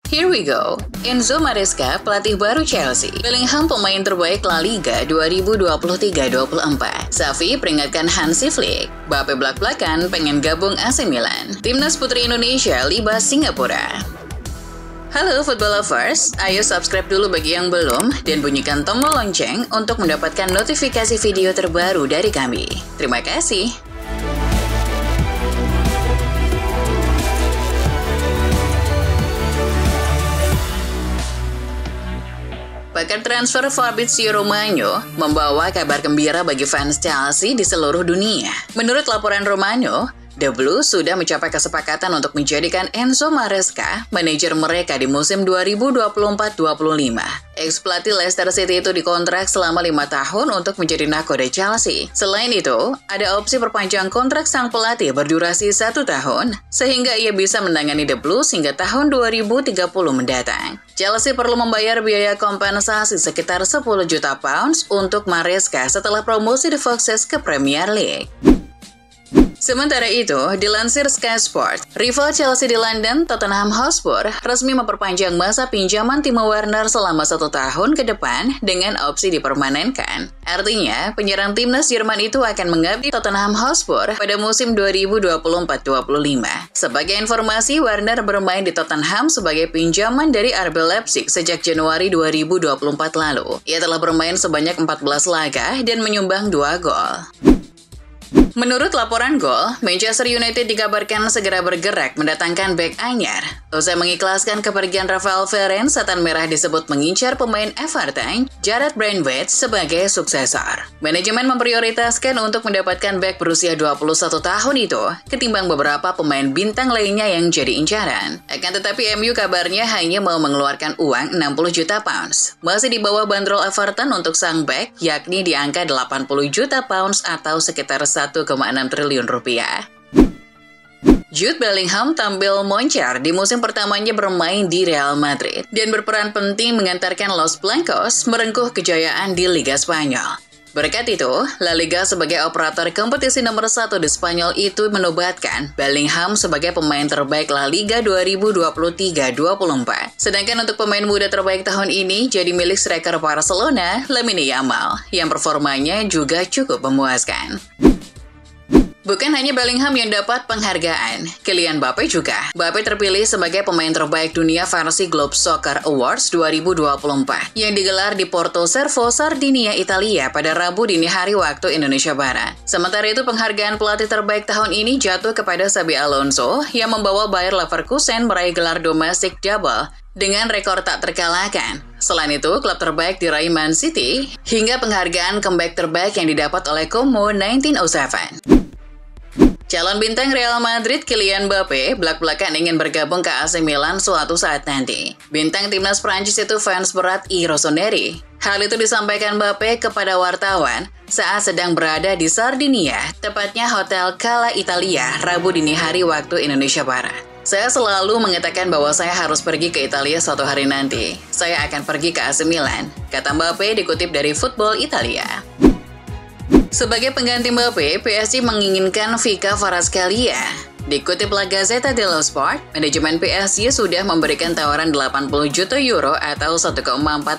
Here we go. Enzo Maresca, pelatih baru Chelsea. Bellingham, pemain terbaik La Liga 2023-24. Xavi peringatkan Hansi Flick. Mbappe blak-blakan pengen gabung AC Milan. Timnas Putri Indonesia libas Singapura. Halo football lovers, ayo subscribe dulu bagi yang belum dan bunyikan tombol lonceng untuk mendapatkan notifikasi video terbaru dari kami. Terima kasih. Pakar transfer Fabrizio Romano membawa kabar gembira bagi fans Chelsea di seluruh dunia. Menurut laporan Romano, The Blues sudah mencapai kesepakatan untuk menjadikan Enzo Maresca manajer mereka di musim 2024-25. Ex-pelatih Leicester City itu dikontrak selama 5 tahun untuk menjadi nakoda Chelsea. Selain itu, ada opsi perpanjang kontrak sang pelatih berdurasi 1 tahun, sehingga ia bisa menangani The Blues hingga tahun 2030 mendatang. Chelsea perlu membayar biaya kompensasi sekitar 10 juta pounds untuk Maresca setelah promosi The Foxes ke Premier League. Sementara itu, dilansir Sky Sport, rival Chelsea di London, Tottenham Hotspur, resmi memperpanjang masa pinjaman Timo Werner selama 1 tahun ke depan dengan opsi dipermanenkan. Artinya, penyerang timnas Jerman itu akan mengabdi Tottenham Hotspur pada musim 2024-25. Sebagai informasi, Werner bermain di Tottenham sebagai pinjaman dari RB Leipzig sejak Januari 2024 lalu. Ia telah bermain sebanyak 14 laga dan menyumbang 2 gol. Menurut laporan Gol, Manchester United dikabarkan segera bergerak mendatangkan bek anyar. Usai mengikhlaskan kepergian Rafael Varane, setan merah disebut mengincar pemain Everton, Jarrad Brandwaite, sebagai suksesor. Manajemen memprioritaskan untuk mendapatkan bek berusia 21 tahun itu, ketimbang beberapa pemain bintang lainnya yang jadi incaran. Akan tetapi MU kabarnya hanya mau mengeluarkan uang 60 juta pounds. Masih di bawah bandrol Everton untuk sang bek, yakni di angka 80 juta pounds atau sekitar 1,6 triliun rupiah. Jude Bellingham tampil moncer di musim pertamanya bermain di Real Madrid dan berperan penting mengantarkan Los Blancos merengkuh kejayaan di Liga Spanyol. Berkat itu, La Liga sebagai operator kompetisi nomor 1 di Spanyol itu menobatkan Bellingham sebagai pemain terbaik La Liga 2023-24. Sedangkan untuk pemain muda terbaik tahun ini jadi milik striker Barcelona, Lamine Yamal, yang performanya juga cukup memuaskan. Bukan hanya Bellingham yang dapat penghargaan, Kylian Mbappe juga. Mbappe terpilih sebagai pemain terbaik dunia versi Globe Soccer Awards 2024 yang digelar di Porto Cervo, Sardinia, Italia pada Rabu dini hari waktu Indonesia Barat. Sementara itu penghargaan pelatih terbaik tahun ini jatuh kepada Xabi Alonso yang membawa Bayer Leverkusen meraih gelar domestic double dengan rekor tak terkalahkan. Selain itu, klub terbaik diraih Man City hingga penghargaan comeback terbaik yang didapat oleh Como 1907. Calon bintang Real Madrid Kylian Mbappe belak-belakan ingin bergabung ke AC Milan suatu saat nanti. Bintang timnas Prancis itu fans berat Rossoneri. Hal itu disampaikan Mbappe kepada wartawan saat sedang berada di Sardinia, tepatnya Hotel Cala Italia, Rabu dini hari waktu Indonesia Barat. Saya selalu mengatakan bahwa saya harus pergi ke Italia suatu hari nanti. Saya akan pergi ke AC Milan, kata Mbappe dikutip dari Football Italia. Sebagai pengganti Mbappe, PSG menginginkan Vika Kvaratskhelia. Dikutip La Gazzetta dello Sport, manajemen PSG sudah memberikan tawaran 80 juta euro atau 1,4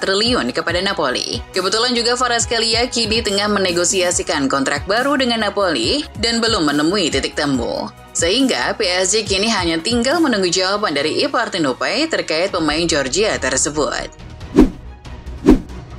triliun kepada Napoli. Kebetulan juga Kvaratskhelia kini tengah menegosiasikan kontrak baru dengan Napoli dan belum menemui titik temu. Sehingga PSG kini hanya tinggal menunggu jawaban dari Ipartenopei terkait pemain Georgia tersebut.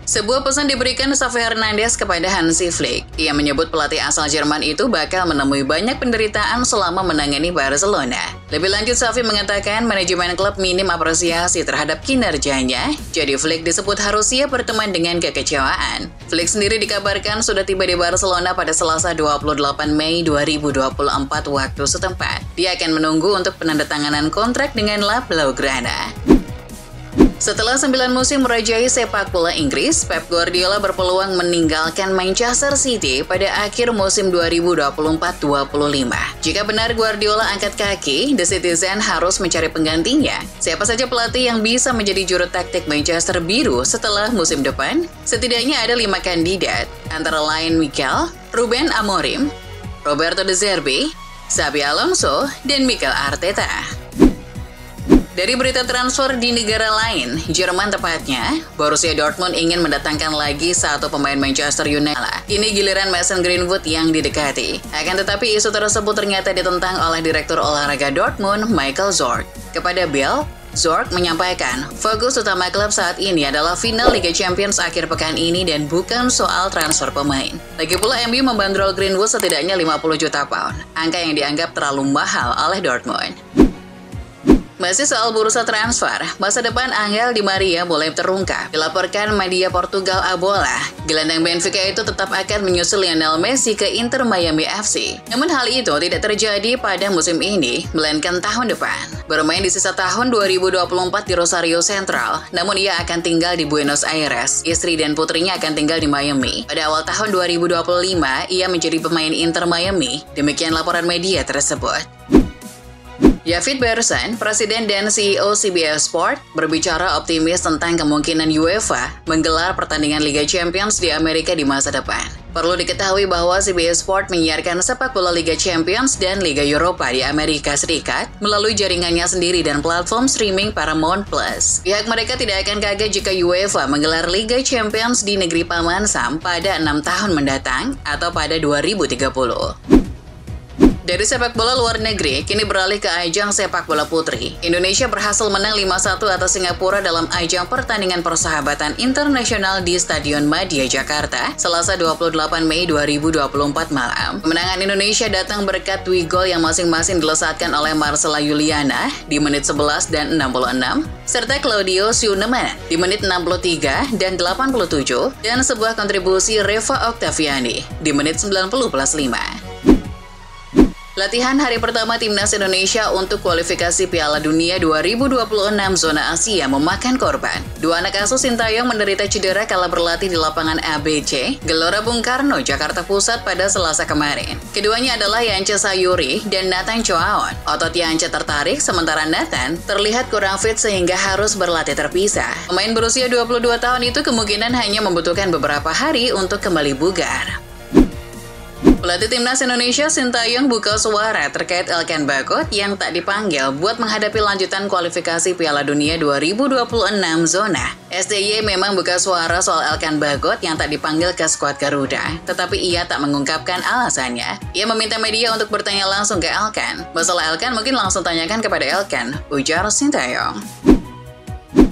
Sebuah pesan diberikan Xavi Hernandez kepada Hansi Flick. Ia menyebut pelatih asal Jerman itu bakal menemui banyak penderitaan selama menangani Barcelona. Lebih lanjut, Xavi mengatakan manajemen klub minim apresiasi terhadap kinerjanya, jadi Flick disebut harus siap berteman dengan kekecewaan. Flick sendiri dikabarkan sudah tiba di Barcelona pada Selasa 28 Mei 2024 waktu setempat. Dia akan menunggu untuk penandatanganan kontrak dengan La Blaugrana. Setelah 9 musim merajai sepak bola Inggris, Pep Guardiola berpeluang meninggalkan Manchester City pada akhir musim 2024-25. Jika benar Guardiola angkat kaki, The Citizen harus mencari penggantinya. Siapa saja pelatih yang bisa menjadi juru taktik Manchester Biru setelah musim depan? Setidaknya ada 5 kandidat, antara lain Mikel, Ruben Amorim, Roberto De Zerbi, Xabi Alonso, dan Mikel Arteta. Dari berita transfer di negara lain, Jerman tepatnya, Borussia Dortmund ingin mendatangkan lagi satu pemain Manchester United. Ini giliran Mason Greenwood yang didekati. Akan tetapi isu tersebut ternyata ditentang oleh Direktur Olahraga Dortmund, Michael Zorc. Kepada Bild, Zorc menyampaikan, fokus utama klub saat ini adalah final Liga Champions akhir pekan ini dan bukan soal transfer pemain. Lagi pula MU membandrol Greenwood setidaknya 50 juta pound, angka yang dianggap terlalu mahal oleh Dortmund. Masih soal bursa transfer, masa depan Angel Di Maria mulai terungkap. Dilaporkan media Portugal A Bola, gelandang Benfica itu tetap akan menyusul Lionel Messi ke Inter Miami FC. Namun hal itu tidak terjadi pada musim ini, melainkan tahun depan. Bermain di sisa tahun 2024 di Rosario Central, namun ia akan tinggal di Buenos Aires. Istri dan putrinya akan tinggal di Miami. Pada awal tahun 2025, ia menjadi pemain Inter Miami. Demikian laporan media tersebut. Javid Berson, Presiden dan CEO CBS Sport, berbicara optimis tentang kemungkinan UEFA menggelar pertandingan Liga Champions di Amerika di masa depan. Perlu diketahui bahwa CBS Sport menyiarkan sepak bola Liga Champions dan Liga Eropa di Amerika Serikat melalui jaringannya sendiri dan platform streaming Paramount+. Pihak mereka tidak akan kaget jika UEFA menggelar Liga Champions di negeri Paman Sam pada 6 tahun mendatang atau pada 2030. Dari sepak bola luar negeri, kini beralih ke ajang sepak bola putri. Indonesia berhasil menang 5-1 atas Singapura dalam ajang pertandingan persahabatan internasional di Stadion Madia, Jakarta, Selasa 28 Mei 2024 malam. Kemenangan Indonesia datang berkat 2 gol yang masing-masing dilesatkan oleh Marcella Yuliana di menit 11 dan 66, serta Claudio Siuneman di menit 63 dan 87, dan sebuah kontribusi Reva Octaviani di menit 90+5. Latihan hari pertama Timnas Indonesia untuk kualifikasi Piala Dunia 2026 zona Asia memakan korban. 2 anak asuh Sintayong menderita cedera kala berlatih di lapangan ABC, Gelora Bung Karno, Jakarta Pusat pada Selasa kemarin. Keduanya adalah Yance Sayuri dan Nathan Choaon. Otot Yance tertarik, sementara Nathan terlihat kurang fit sehingga harus berlatih terpisah. Pemain berusia 22 tahun itu kemungkinan hanya membutuhkan beberapa hari untuk kembali bugar. Pelatih Timnas Indonesia Sintayong buka suara terkait Elkan Bagot yang tak dipanggil buat menghadapi lanjutan kualifikasi Piala Dunia 2026 zona. STY memang buka suara soal Elkan Bagot yang tak dipanggil ke skuad Garuda, tetapi ia tak mengungkapkan alasannya. Ia meminta media untuk bertanya langsung ke Elkan. Masalah Elkan mungkin langsung tanyakan kepada Elkan, ujar Sintayong.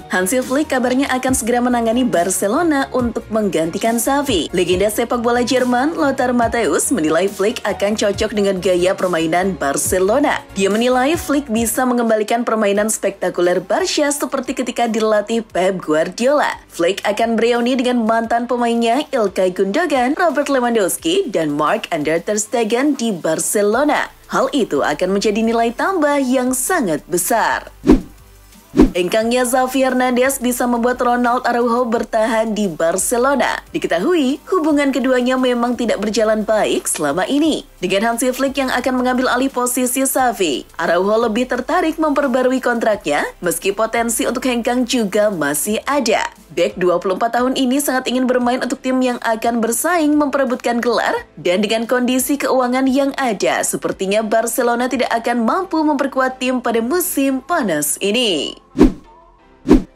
Hansi Flick kabarnya akan segera menangani Barcelona untuk menggantikan Xavi. Legenda sepak bola Jerman, Lothar Matthäus, menilai Flick akan cocok dengan gaya permainan Barcelona. Dia menilai Flick bisa mengembalikan permainan spektakuler Barca seperti ketika dilatih Pep Guardiola. Flick akan bereuni dengan mantan pemainnya Ilkay Gundogan, Robert Lewandowski, dan Marc-Andre ter Stegen di Barcelona. Hal itu akan menjadi nilai tambah yang sangat besar. Engkangnya Xavi Hernandez bisa membuat Ronald Araujo bertahan di Barcelona. Diketahui, hubungan keduanya memang tidak berjalan baik selama ini. Dengan Hansi Flick yang akan mengambil alih posisi Xavi, Araujo lebih tertarik memperbarui kontraknya, meski potensi untuk hengkang juga masih ada. Bek 24 tahun ini sangat ingin bermain untuk tim yang akan bersaing memperebutkan gelar, dan dengan kondisi keuangan yang ada, sepertinya Barcelona tidak akan mampu memperkuat tim pada musim panas ini.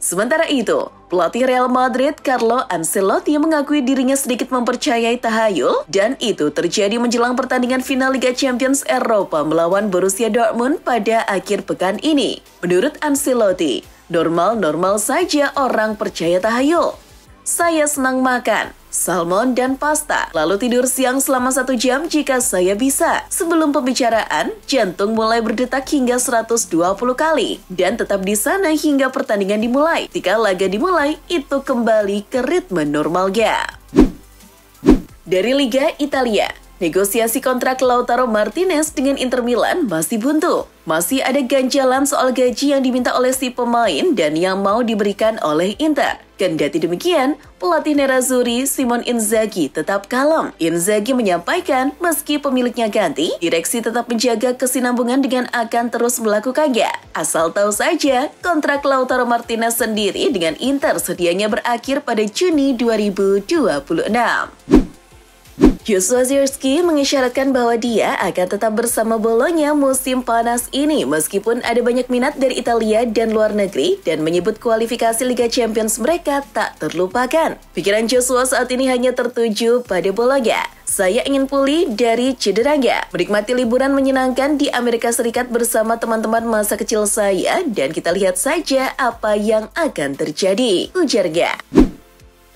Sementara itu, pelatih Real Madrid Carlo Ancelotti mengakui dirinya sedikit mempercayai tahayul, dan itu terjadi menjelang pertandingan final Liga Champions Eropa melawan Borussia Dortmund pada akhir pekan ini. Menurut Ancelotti, normal-normal saja orang percaya tahayul. Saya senang makan salmon dan pasta, lalu tidur siang selama 1 jam jika saya bisa. Sebelum pembicaraan, jantung mulai berdetak hingga 120 kali, dan tetap di sana hingga pertandingan dimulai. Jika laga dimulai, itu kembali ke ritme normalnya. Dari Liga Italia, negosiasi kontrak Lautaro Martinez dengan Inter Milan masih buntu. Masih ada ganjalan soal gaji yang diminta oleh si pemain dan yang mau diberikan oleh Inter. Kendati demikian, pelatih Nerazzurri Simone Inzaghi tetap kalem. Inzaghi menyampaikan meski pemiliknya ganti, direksi tetap menjaga kesinambungan dengan akan terus melakukannya. Asal tahu saja, kontrak Lautaro Martinez sendiri dengan Inter sedianya berakhir pada Juni 2026. Joshua Zirkzee mengisyaratkan bahwa dia akan tetap bersama Bolonya musim panas ini meskipun ada banyak minat dari Italia dan luar negeri dan menyebut kualifikasi Liga Champions mereka tak terlupakan. Pikiran Joshua saat ini hanya tertuju pada Bolonya. Saya ingin pulih dari cederanya, menikmati liburan menyenangkan di Amerika Serikat bersama teman-teman masa kecil saya dan kita lihat saja apa yang akan terjadi, ujarnya.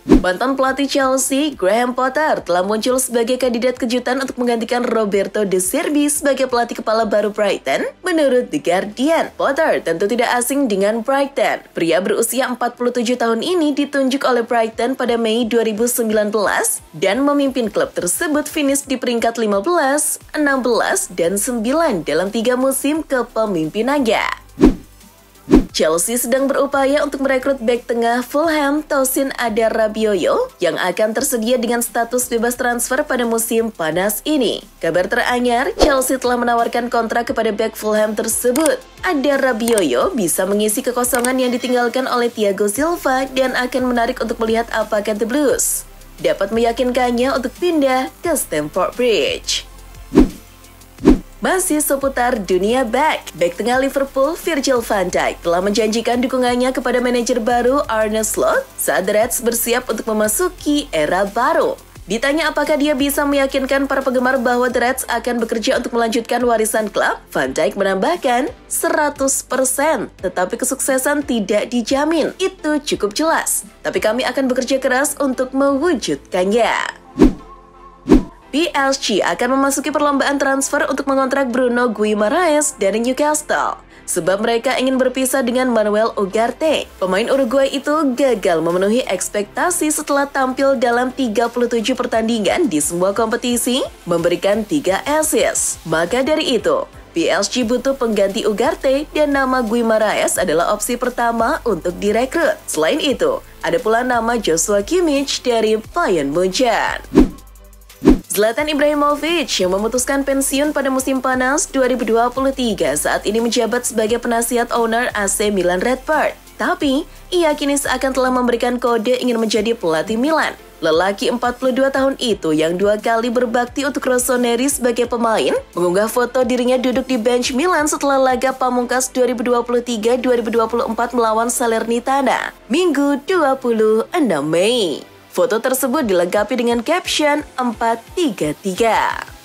Mantan pelatih Chelsea, Graham Potter, telah muncul sebagai kandidat kejutan untuk menggantikan Roberto De Zerbi sebagai pelatih kepala baru Brighton. Menurut The Guardian, Potter tentu tidak asing dengan Brighton. Pria berusia 47 tahun ini ditunjuk oleh Brighton pada Mei 2019 dan memimpin klub tersebut finish di peringkat 15, 16, dan 9 dalam 3 musim kepemimpinannya. Chelsea sedang berupaya untuk merekrut bek tengah Fulham Tosin Adarabioyo yang akan tersedia dengan status bebas transfer pada musim panas ini. Kabar teranyar, Chelsea telah menawarkan kontrak kepada bek Fulham tersebut. Adarabioyo bisa mengisi kekosongan yang ditinggalkan oleh Thiago Silva dan akan menarik untuk melihat apakah The Blues dapat meyakinkannya untuk pindah ke Stamford Bridge. Masih seputar dunia bek tengah Liverpool Virgil van Dijk telah menjanjikan dukungannya kepada manajer baru Arne Slot saat The Reds bersiap untuk memasuki era baru. Ditanya apakah dia bisa meyakinkan para penggemar bahwa The Reds akan bekerja untuk melanjutkan warisan klub, Van Dijk menambahkan 100%, tetapi kesuksesan tidak dijamin. Itu cukup jelas, tapi kami akan bekerja keras untuk mewujudkannya. PSG akan memasuki perlombaan transfer untuk mengontrak Bruno Guimaraes dari Newcastle sebab mereka ingin berpisah dengan Manuel Ugarte. Pemain Uruguay itu gagal memenuhi ekspektasi setelah tampil dalam 37 pertandingan di semua kompetisi, memberikan 3 assist. Maka dari itu, PSG butuh pengganti Ugarte dan nama Guimaraes adalah opsi pertama untuk direkrut. Selain itu, ada pula nama Joshua Kimmich dari Bayern Munchen. Zlatan Ibrahimovic yang memutuskan pensiun pada musim panas 2023 saat ini menjabat sebagai penasihat owner AC Milan Redbird. Tapi, ia kini seakan telah memberikan kode ingin menjadi pelatih Milan. Lelaki 42 tahun itu yang 2 kali berbakti untuk Rossoneri sebagai pemain, mengunggah foto dirinya duduk di bench Milan setelah laga pamungkas 2023-2024 melawan Salernitana, Minggu 26 Mei. Foto tersebut dilengkapi dengan caption 433.